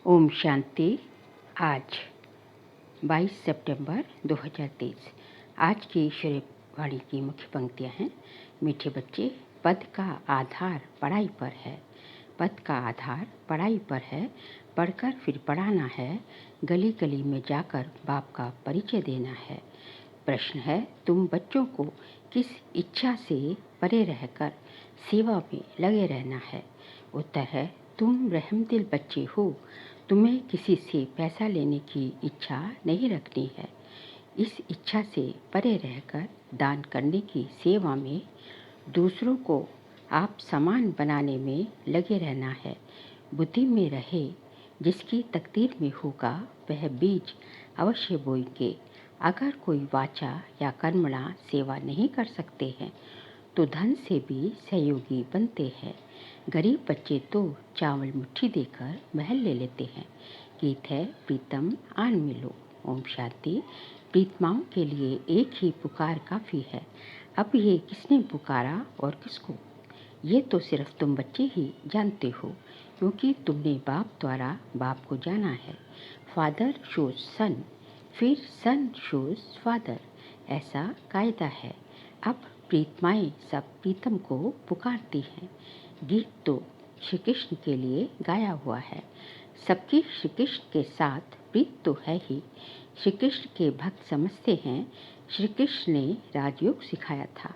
ओम शांति। आज 22 सितंबर 2023। आज की ईश्वरीय वाणी की मुख्य पंक्तियाँ हैं। मीठे बच्चे, पद का आधार पढ़ाई पर है। पद का आधार पढ़ाई पर है। पढ़कर फिर पढ़ाना है। गली गली में जाकर बाप का परिचय देना है। प्रश्न है, तुम बच्चों को किस इच्छा से परे रहकर सेवा में लगे रहना है? उत्तर है, तुम रहमदिल बच्चे हो। तुम्हें किसी से पैसा लेने की इच्छा नहीं रखनी है। इस इच्छा से परे रहकर दान करने की सेवा में, दूसरों को आप समान बनाने में लगे रहना है। बुद्धि में रहे, जिसकी तकदीर में होगा वह बीज अवश्य बोएंगे। अगर कोई वाचा या कर्मणा सेवा नहीं कर सकते हैं तो धन से भी सहयोगी बनते हैं। गरीब बच्चे तो चावल मुट्ठी देकर महल ले लेते हैं। गीत है, प्रीतम आन मिलो। ओम शांति। प्रीतमाओं के लिए एक ही पुकार काफ़ी है। अब ये किसने पुकारा और किसको, ये तो सिर्फ तुम बच्चे ही जानते हो, क्योंकि तुमने बाप द्वारा बाप को जाना है। फादर शोज सन, फिर सन शोज फादर, ऐसा कायदा है। अब प्रीतमाएँ सब प्रीतम को पुकारती हैं। गीत तो श्री कृष्ण के लिए गाया हुआ है। सबकी श्री कृष्ण के साथ प्रीत तो है ही। श्री कृष्ण के भक्त समझते हैं श्री कृष्ण ने राजयोग सिखाया था।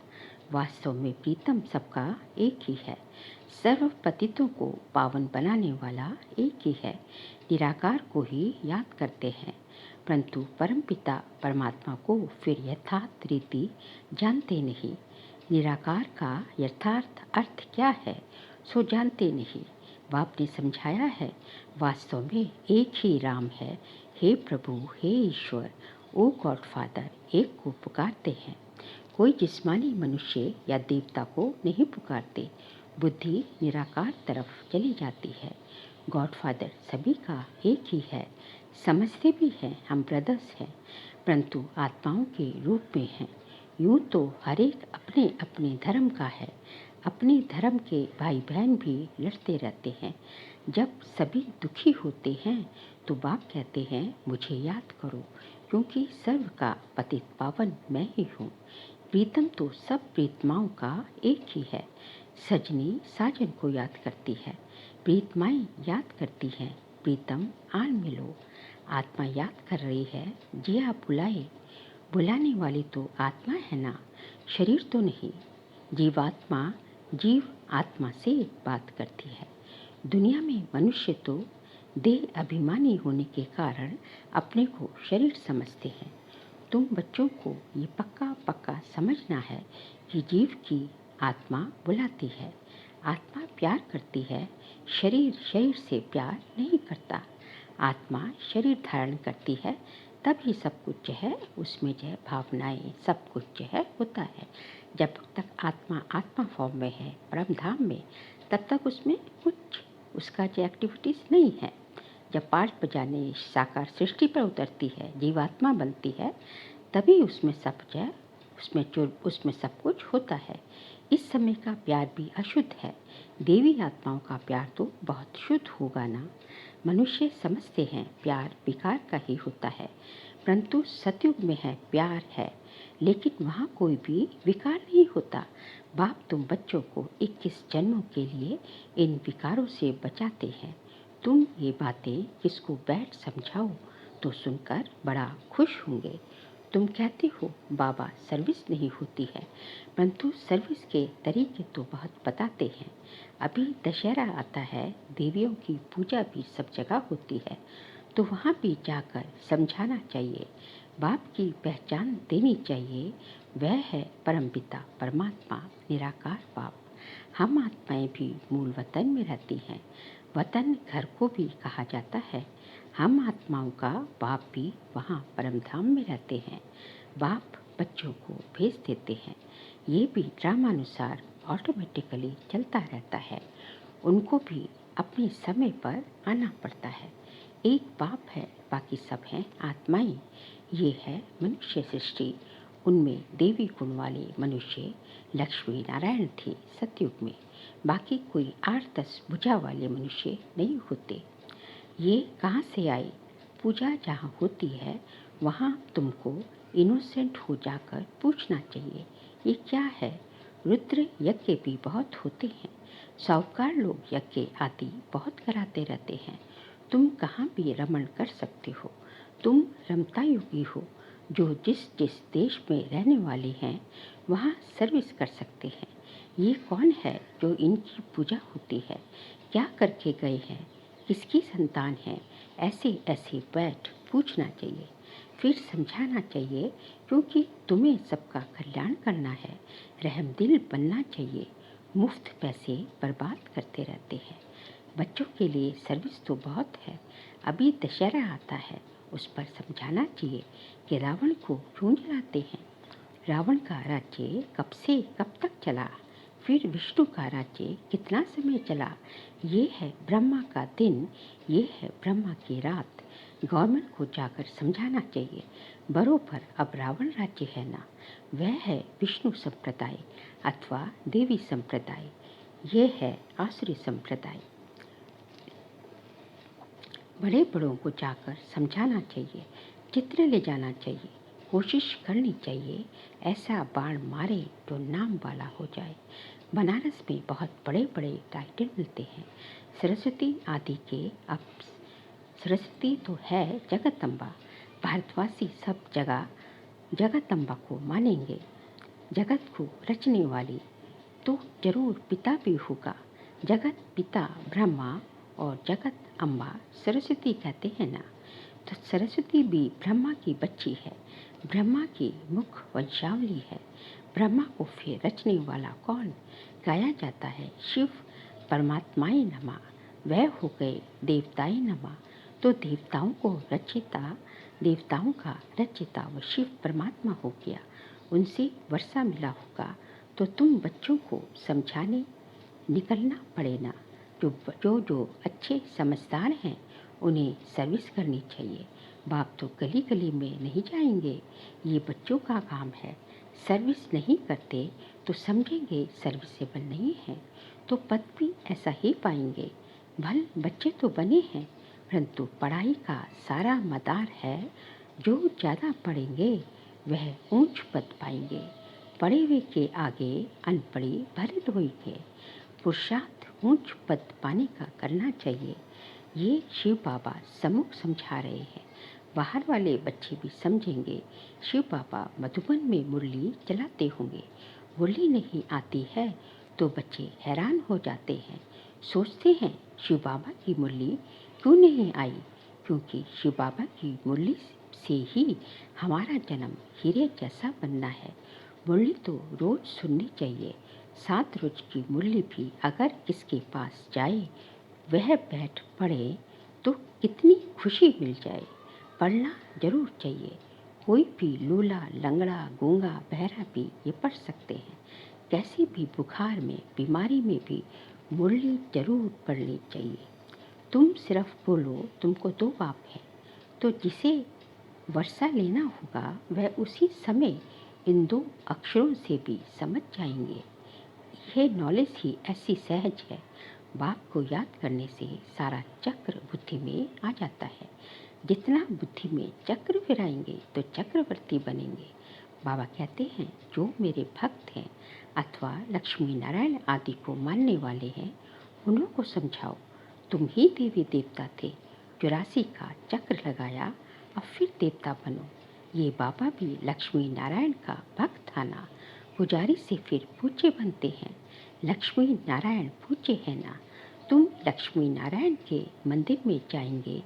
वास्तव में प्रीतम सबका एक ही है। सर्व पतितों को पावन बनाने वाला एक ही है। निराकार को ही याद करते हैं, परंतु परमपिता परमात्मा को फिर यथार्थ रीति जानते नहीं। निराकार का यथार्थ अर्थ क्या है सो जानते नहीं। बाप ने समझाया है, वास्तव में एक ही राम है। हे प्रभु, हे ईश्वर, ओ गॉड फादर, एक को पुकारते हैं। कोई जिस्मानी मनुष्य या देवता को नहीं पुकारते। बुद्धि निराकार तरफ चली जाती है। गॉड फादर सभी का एक ही है। समझते भी हैं हम ब्रदर्स हैं, परंतु आत्माओं के रूप में हैं। यूँ तो हर एक अपने अपने धर्म का है। अपने धर्म के भाई बहन भी लड़ते रहते हैं। जब सभी दुखी होते हैं तो बाप कहते हैं, मुझे याद करो, क्योंकि सर्व का पतित पावन मैं ही हूँ। प्रीतम तो सब प्रीतमाओं का एक ही है। सजनी साजन को याद करती है, प्रीतमाएँ याद करती हैं, प्रीतम आन मिलो। आत्मा याद कर रही है, जी आप बुलाए। बुलाने वाली तो आत्मा है ना, शरीर तो नहीं। जीवात्मा जीव आत्मा से बात करती है। दुनिया में मनुष्य तो देह अभिमानी होने के कारण अपने को शरीर समझते हैं। तुम बच्चों को ये पक्का पक्का समझना है कि जीव की आत्मा बुलाती है। आत्मा प्यार करती है, शरीर शरीर से प्यार नहीं करता। आत्मा शरीर धारण करती है, तभी सब कुछ जो है उसमें जो है भावनाएं सब कुछ जो है होता है। जब तक आत्मा आत्मा फॉर्म में है परम धाम में, तब तक उसमें कुछ उसका जो एक्टिविटीज़ नहीं है। जब पाठ बजाने साकार सृष्टि पर उतरती है, जीवात्मा बनती है, तभी उसमें सब जो है उसमें सब कुछ होता है। इस समय का प्यार भी अशुद्ध है। देवी आत्माओं का प्यार तो बहुत शुद्ध होगा ना। मनुष्य समझते हैं प्यार विकार का ही होता है, परंतु सतयुग में है प्यार है, लेकिन वहाँ कोई भी विकार नहीं होता। बाप तुम बच्चों को 21 जन्मों के लिए इन विकारों से बचाते हैं। तुम ये बातें किसको बैठ समझाओ तो सुनकर बड़ा खुश होंगे। तुम कहते हो बाबा सर्विस नहीं होती है, परंतु सर्विस के तरीके तो बहुत बताते हैं। अभी दशहरा आता है, देवियों की पूजा भी सब जगह होती है, तो वहाँ भी जाकर समझाना चाहिए। बाप की पहचान देनी चाहिए। वह है परमपिता परमात्मा निराकार बाप। हम आत्माएं भी मूल वतन में रहती हैं। वतन घर को भी कहा जाता है। हम आत्माओं का बाप भी वहाँ परमधाम में रहते हैं। बाप बच्चों को भेज देते हैं। ये भी ड्रामानुसार ऑटोमेटिकली चलता रहता है। उनको भी अपने समय पर आना पड़ता है। एक बाप है, बाकी सब हैं आत्माएं। ये है मनुष्य सृष्टि। उनमें देवी गुण वाले मनुष्य लक्ष्मी नारायण थे सतयुग में। बाकी कोई 8-10 भुजा वाले मनुष्य नहीं होते। ये कहाँ से आई? पूजा जहाँ होती है वहाँ तुमको इनोसेंट हो जाकर पूछना चाहिए, ये क्या है? रुद्र यज्ञ भी बहुत होते हैं, साहूकार लोग यज्ञ आदि बहुत कराते रहते हैं। तुम कहाँ भी रमण कर सकते हो। तुम रमता योगी हो, जो जिस जिस देश में रहने वाले हैं वहाँ सर्विस कर सकते हैं। ये कौन है जो इनकी पूजा होती है? क्या करके गए हैं? किसकी संतान है? ऐसे ऐसे बैठ पूछना चाहिए, फिर समझाना चाहिए, क्योंकि तुम्हें सबका कल्याण करना है। रहमदिल बनना चाहिए। मुफ्त पैसे बर्बाद करते रहते हैं। बच्चों के लिए सर्विस तो बहुत है। अभी दशहरा आता है, उस पर समझाना चाहिए कि रावण को क्यों जलाते हैं। रावण का राज्य कब से कब तक चला, फिर विष्णु का राज्य कितना समय चला। ये है ब्रह्मा का दिन, ये है ब्रह्मा की रात। गवर्नमेंट को जाकर समझाना चाहिए। बरोबर अब रावण राज्य है ना, वह है विष्णु संप्रदाय अथवा देवी संप्रदाय, ये है आसुरी संप्रदाय। बड़े बड़ों को जाकर समझाना चाहिए, चित्र ले जाना चाहिए, कोशिश करनी चाहिए ऐसा बाण मारे जो नाम वाला हो जाए। बनारस में बहुत बड़े बड़े टाइटल मिलते हैं, सरस्वती आदि के। अब सरस्वती तो है जगदम्बा, भारतवासी सब जगह जगदम्बा को मानेंगे। जगत को रचने वाली तो जरूर पिता भी होगा। जगत पिता ब्रह्मा और जगत अम्बा सरस्वती कहते हैं ना, तो सरस्वती भी ब्रह्मा की बच्ची है, ब्रह्मा की मुख वंशावली है। ब्रह्मा को फिर रचने वाला कौन? गाया जाता है शिव परमात्माए नमः, वह हो गए देवताए नमः। तो देवताओं को रचिता, देवताओं का रचिता वो शिव परमात्मा हो गया, उनसे वर्षा मिला होगा। तो तुम बच्चों को समझाने निकलना पड़ेगा। जो अच्छे समझदार हैं उन्हें सर्विस करनी चाहिए। बाप तो गली गली में नहीं जाएंगे, ये बच्चों का काम है। सर्विस नहीं करते तो समझेंगे सर्विसेबल नहीं है, तो पद भी ऐसा ही पाएंगे। भल बच्चे तो बने हैं, परंतु पढ़ाई का सारा मदार है। जो ज़्यादा पढ़ेंगे वह ऊंच पद पाएंगे। पढ़े हुए के आगे अनपढ़ी भरे होंगे। पुरुषार्थ ऊंच पद पाने का करना चाहिए। ये शिव बाबा सम्मुख समझा रहे हैं, बाहर वाले बच्चे भी समझेंगे। शिव बाबा मधुबन में मुरली चलाते होंगे, मुरली नहीं आती है तो बच्चे हैरान हो जाते हैं, सोचते हैं शिव बाबा की मुरली क्यों नहीं आई, क्योंकि शिव बाबा की मुरली से ही हमारा जन्म हीरे जैसा बनना है। मुरली तो रोज सुननी चाहिए। 7 रोज की मुरली भी अगर किसके पास जाए, वह बैठ पढ़े तो कितनी खुशी मिल जाए। पढ़ना जरूर चाहिए। कोई भी लूला लंगड़ा गूंगा बहरा भी ये पढ़ सकते हैं। कैसी भी बुखार में बीमारी में भी मुरली जरूर पढ़नी चाहिए। तुम सिर्फ बोलो तुमको 2 बाप हैं, तो जिसे वर्षा लेना होगा वह उसी समय इन 2 अक्षरों से भी समझ जाएंगे। यह नॉलेज ही ऐसी सहज है, बाप को याद करने से सारा चक्र बुद्धि में आ जाता है। जितना बुद्धि में चक्र फिराएंगे तो चक्रवर्ती बनेंगे। बाबा कहते हैं जो मेरे भक्त हैं अथवा लक्ष्मी नारायण आदि को मानने वाले हैं, उन लोगों को समझाओ तुम ही देवी देवता थे, 84 का चक्र लगाया, अब फिर देवता बनो। ये बाबा भी लक्ष्मी नारायण का भक्त था ना, पुजारी से फिर पूज्य बनते हैं। लक्ष्मी नारायण पूज्य है ना। तुम लक्ष्मी नारायण के मंदिर में जाएंगे,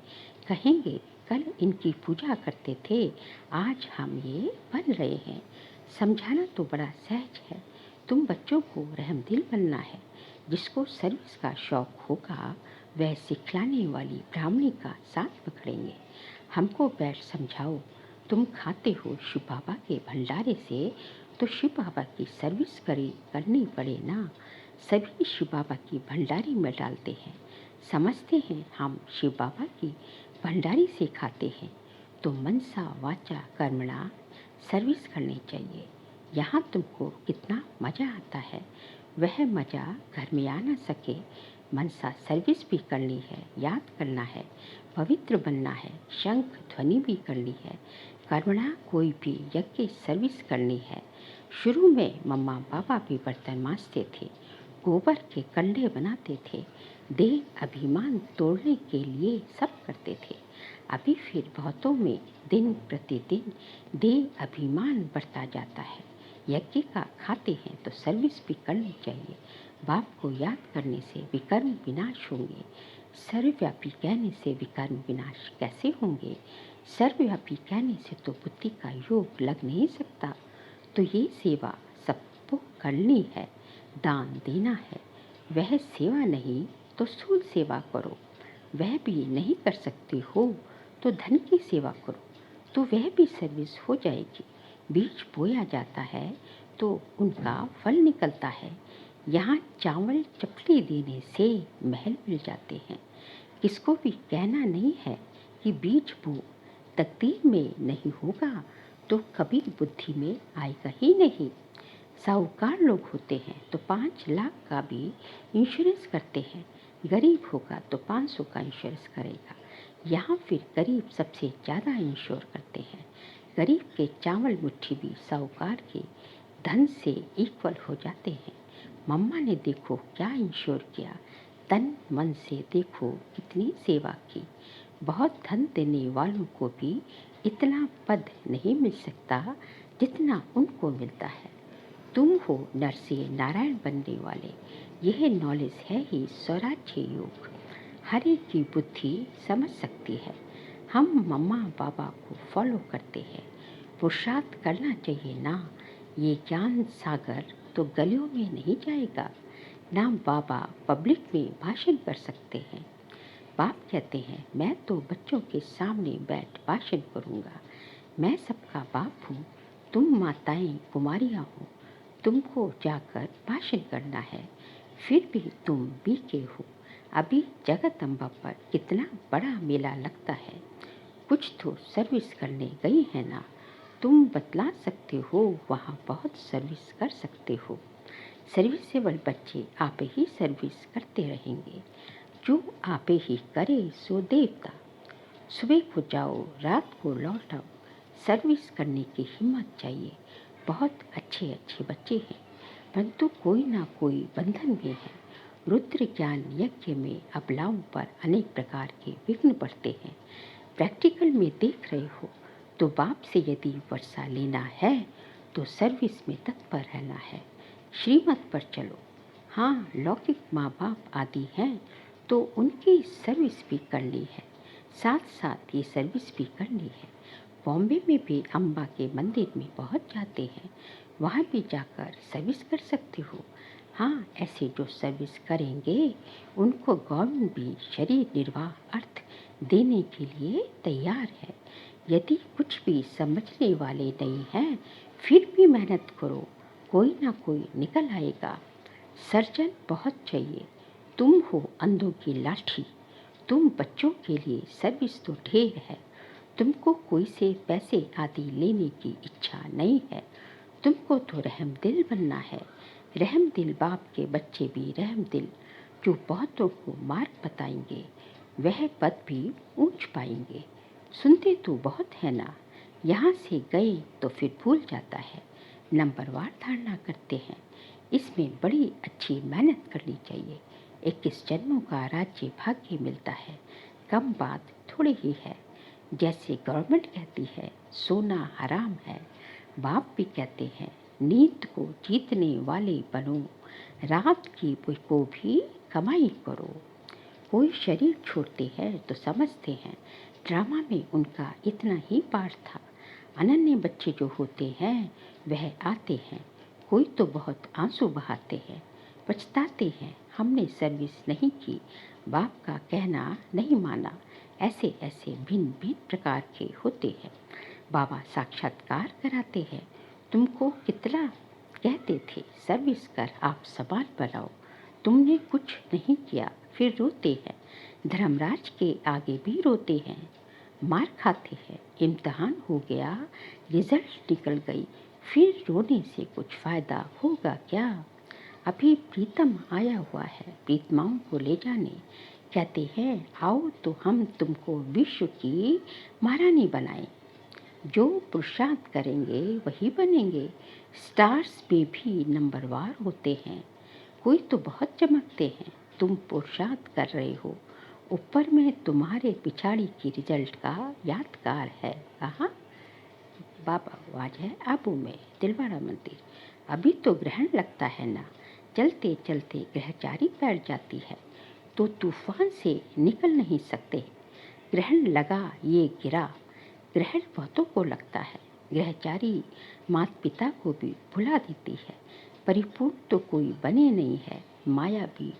कहेंगे कल इनकी पूजा करते थे, आज हम ये बन रहे हैं। समझाना तो बड़ा सहज है। तुम बच्चों को रहमदिल बनना है। जिसको सर्विस का शौक होगा वह सिखलाने वाली ब्राह्मणी का साथ पकड़ेंगे। हमको बैठ समझाओ, तुम खाते हो शिव बाबा के भंडारे से, तो शिव बाबा की सर्विस करनी पड़े ना। सभी शिव बाबा की भंडारी में डालते हैं, समझते हैं हम शिव बाबा की भंडारी से खाते हैं, तो मनसा वाचा कर्मणा सर्विस करनी चाहिए। यहाँ तुमको कितना मज़ा आता है, वह मज़ा घर में आ ना सके। मनसा सर्विस भी करनी है, याद करना है, पवित्र बनना है, शंख ध्वनि भी करनी है, कर्मणा कोई भी यज्ञ सर्विस करनी है। शुरू में मम्मा पापा भी बर्तन मांजते थे, गोबर के कंडे बनाते थे, देह अभिमान तोड़ने के लिए सब करते थे। अभी फिर बहुतों में दिन प्रतिदिन देह अभिमान बढ़ता जाता है। यज्ञ का खाते हैं तो सर्विस भी करनी चाहिए। बाप को याद करने से विकर्म विनाश होंगे। सर्वव्यापी कहने से विकर्म विनाश कैसे होंगे? सर्वव्यापी कहने से तो बुद्धि का योग लग नहीं सकता। तो ये सेवा सबको करनी है, दान देना है। वह सेवा नहीं तो स्थूल सेवा करो। वह भी नहीं कर सकते हो तो धन की सेवा करो, तो वह भी सर्विस हो जाएगी। बीज बोया जाता है तो उनका फल निकलता है। यहाँ चावल चपली देने से महल मिल जाते हैं। किसको भी कहना नहीं है कि बीज बो, तकदीर में नहीं होगा तो कभी बुद्धि में आएगा ही नहीं। साहूकार लोग होते हैं तो 5 लाख का भी इंश्योरेंस करते हैं। गरीब होगा तो 500 का इंश्योरेंस करेगा। यहाँ फिर गरीब सबसे ज़्यादा इंश्योर करते हैं। गरीब के चावल मुट्ठी भी साहूकार के धन से इक्वल हो जाते हैं। मम्मा ने देखो क्या इंश्योर किया, तन मन से देखो कितनी सेवा की। बहुत धन देने वालों को भी इतना पद नहीं मिल सकता जितना उनको मिलता है। तुम हो नर से नारायण बनने वाले। यह नॉलेज है ही स्वराज्य योग। हर एक की बुद्धि समझ सकती है। हम मम्मा पापा को फॉलो करते हैं। पुरुषार्थ करना चाहिए ना। ये ज्ञान सागर तो गलियों में नहीं जाएगा ना। बाबा पब्लिक में भाषण कर सकते हैं। बाप कहते हैं मैं तो बच्चों के सामने बैठ भाषण करूँगा। मैं सबका बाप हूँ, तुम माताएं कुमारियाँ हो, तुमको जाकर भाषण करना है। फिर भी तुम बीके हो। अभी जगदम्बा पर कितना बड़ा मेला लगता है। कुछ तो सर्विस करने गई है ना। तुम बतला सकते हो, वहाँ बहुत सर्विस कर सकते हो। सर्विसेबल बच्चे आप ही सर्विस करते रहेंगे। जो आप ही करे सो देवता। सुबह को जाओ, रात को लौट आओ। सर्विस करने की हिम्मत चाहिए। बहुत अच्छे अच्छे बच्चे हैं, परंतु कोई ना कोई बंधन में है। रुद्र ज्ञान यज्ञ में अबलाओं पर अनेक प्रकार के विघ्न पड़ते हैं। प्रैक्टिकल में देख रहे हो तो बाप से यदि वर्षा लेना है तो सर्विस में तत्पर रहना है। श्रीमत पर चलो। हाँ, लौकिक माँ बाप आदि हैं तो उनकी सर्विस भी करनी है, साथ साथ ये सर्विस भी करनी है। बॉम्बे में भी अम्बा के मंदिर में पहुंच जाते हैं, वहाँ भी जाकर सर्विस कर सकते हो। हाँ, ऐसे जो सर्विस करेंगे उनको गवर्नमेंट भी शरीर निर्वाह अर्थ देने के लिए तैयार है। यदि कुछ भी समझने वाले नहीं हैं, फिर भी मेहनत करो, कोई ना कोई निकल आएगा। सर्जन बहुत चाहिए। तुम हो अंधों की लाठी। तुम बच्चों के लिए सर्विस तो ढेर है। तुमको कोई से पैसे आदि लेने की इच्छा नहीं है। तुमको तो रहम दिल बनना है। रहम दिल बाप के बच्चे भी रहम दिल, जो बहुतों को मार्ग बताएंगे, वह पद भी ऊंच पाएंगे। सुनते तो बहुत है ना, यहाँ से गए तो फिर भूल जाता है। नंबरवार धारणा करते हैं। इसमें बड़ी अच्छी मेहनत करनी चाहिए। 21 जन्मों का राज्य भाग्य मिलता है। कम बात थोड़ी ही है। जैसे गवर्नमेंट कहती है सोना हराम है, बाप भी कहते हैं नींद को जीतने वाले बनो, रात की को भी कमाई करो। कोई शरीर छोड़ते हैं तो समझते हैं ड्रामा में उनका इतना ही पार्ट था। अनन्य बच्चे जो होते हैं वह आते हैं। कोई तो बहुत आंसू बहाते हैं, पछताते हैं हमने सर्विस नहीं की, बाप का कहना नहीं माना। ऐसे ऐसे भिन्न भिन्न प्रकार के होते हैं। बाबा साक्षात्कार कराते हैं। तुमको कितना कहते थे सर्विस कर आप समान बनाओ, तुमने कुछ नहीं किया, फिर रोते हैं। धर्मराज के आगे भी रोते हैं, मार खाते हैं। इम्तहान हो गया, रिजल्ट निकल गई, फिर रोने से कुछ फ़ायदा होगा क्या? अभी प्रीतम आया हुआ है प्रीतमाओं को ले जाने। कहते हैं आओ तो हम तुमको विश्व की महारानी बनाएं। जो पुरुषार्थ करेंगे वही बनेंगे। स्टार्स पे भी नंबरवार होते हैं। कोई तो बहुत चमकते हैं। तुम पुरुषार्थ कर रहे हो। ऊपर में तुम्हारे पिछाड़ी की रिजल्ट का यादगार है। कहाँ? बाबा आवाज है आबू में दिलवाड़ा मंदिर। अभी तो ग्रहण लगता है ना। चलते चलते ग्रहचारी बैठ जाती है तो तूफान से निकल नहीं सकते। ग्रहण लगा ये गिरा। ग्रहण बहुतों को लगता है। ग्रहचारी माता पिता को भी भुला देती है। परिपूर्ण तो कोई बने नहीं है। माया भी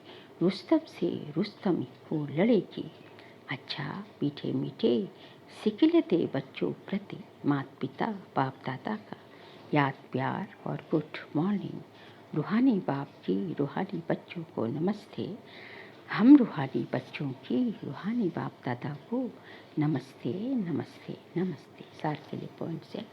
रुस्तम से रुस्तम को लड़ेगी। अच्छा मीठे मीठे सिकिलते बच्चों प्रति माता पिता बाप दादा का याद प्यार और गुड मॉर्निंग। रूहानी बाप की रूहानी बच्चों को नमस्ते। हम रूहानी बच्चों की रूहानी बाप दादा को नमस्ते नमस्ते नमस्ते। सार के लिए पॉइंट से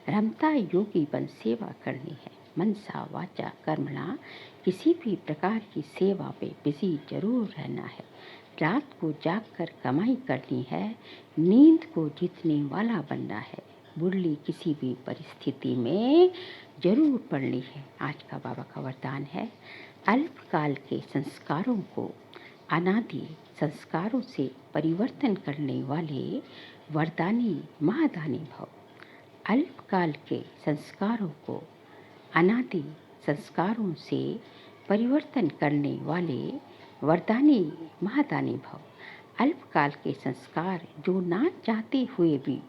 रमता योगी बन सेवा करनी है। मनसा वाचा कर्मणा किसी भी प्रकार की सेवा पे बिजी जरूर रहना है। रात को जागकर कमाई करनी है। नींद को जीतने वाला बनना है। मुरली किसी भी परिस्थिति में जरूर पढ़नी है। आज का बाबा का वरदान है अल्पकाल के संस्कारों को अनादि संस्कारों से परिवर्तन करने वाले वरदानी महादानी भव। अल्पकाल के संस्कारों को अनादि संस्कारों से परिवर्तन करने वाले वरदानी महादानी भव। अल्पकाल के संस्कार जो ना चाहते हुए भी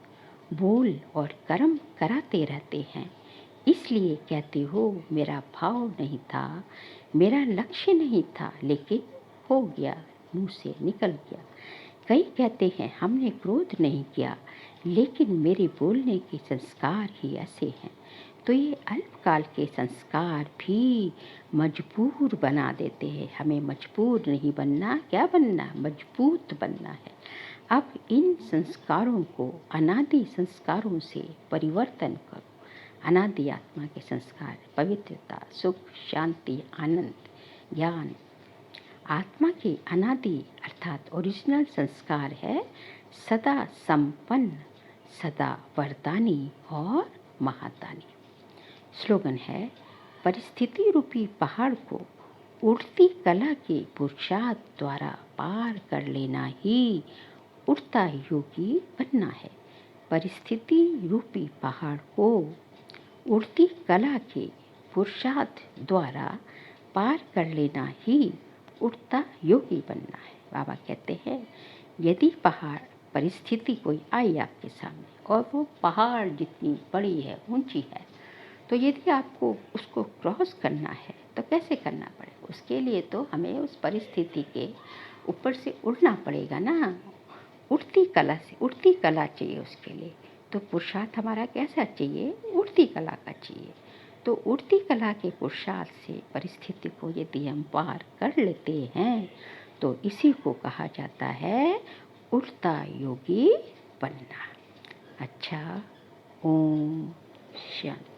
बोल और कर्म कराते रहते हैं। इसलिए कहते हो मेरा भाव नहीं था, मेरा लक्ष्य नहीं था, लेकिन हो गया, मुंह से निकल गया। कई कहते हैं हमने क्रोध नहीं किया, लेकिन मेरे बोलने के संस्कार ही ऐसे हैं। तो ये अल्पकाल के संस्कार भी मजबूर बना देते हैं। हमें मजबूर नहीं बनना, क्या बनना? मजबूत बनना है। अब इन संस्कारों को अनादि संस्कारों से परिवर्तन करो। अनादि आत्मा के संस्कार पवित्रता, सुख, शांति, आनंद, ज्ञान। आत्मा के अनादि अर्थात ओरिजिनल संस्कार है सदा संपन्न, सदा वरदानी और महादानी। स्लोगन है परिस्थिति रूपी पहाड़ को उड़ती कला के पुरुषार्थ द्वारा पार कर लेना ही उड़ता योगी बनना है। परिस्थिति रूपी पहाड़ को उड़ती कला के पुरुषार्थ द्वारा पार कर लेना ही उड़ता योगी बनना है। बाबा कहते हैं यदि पहाड़ परिस्थिति कोई आई आपके सामने और वो पहाड़ जितनी बड़ी है, ऊंची है, तो यदि आपको उसको क्रॉस करना है तो कैसे करना पड़ेगा? उसके लिए तो हमें उस परिस्थिति के ऊपर से उड़ना पड़ेगा ना। उड़ती कला से, उड़ती कला चाहिए उसके लिए। तो पुरुषार्थ हमारा कैसा चाहिए? उड़ती कला का चाहिए। तो उड़ती कला के पुरुषार्थ से परिस्थिति को यदि हम पार कर लेते हैं तो इसी को कहा जाता है उड़ता योगी बनना। अच्छा, ओम शांति।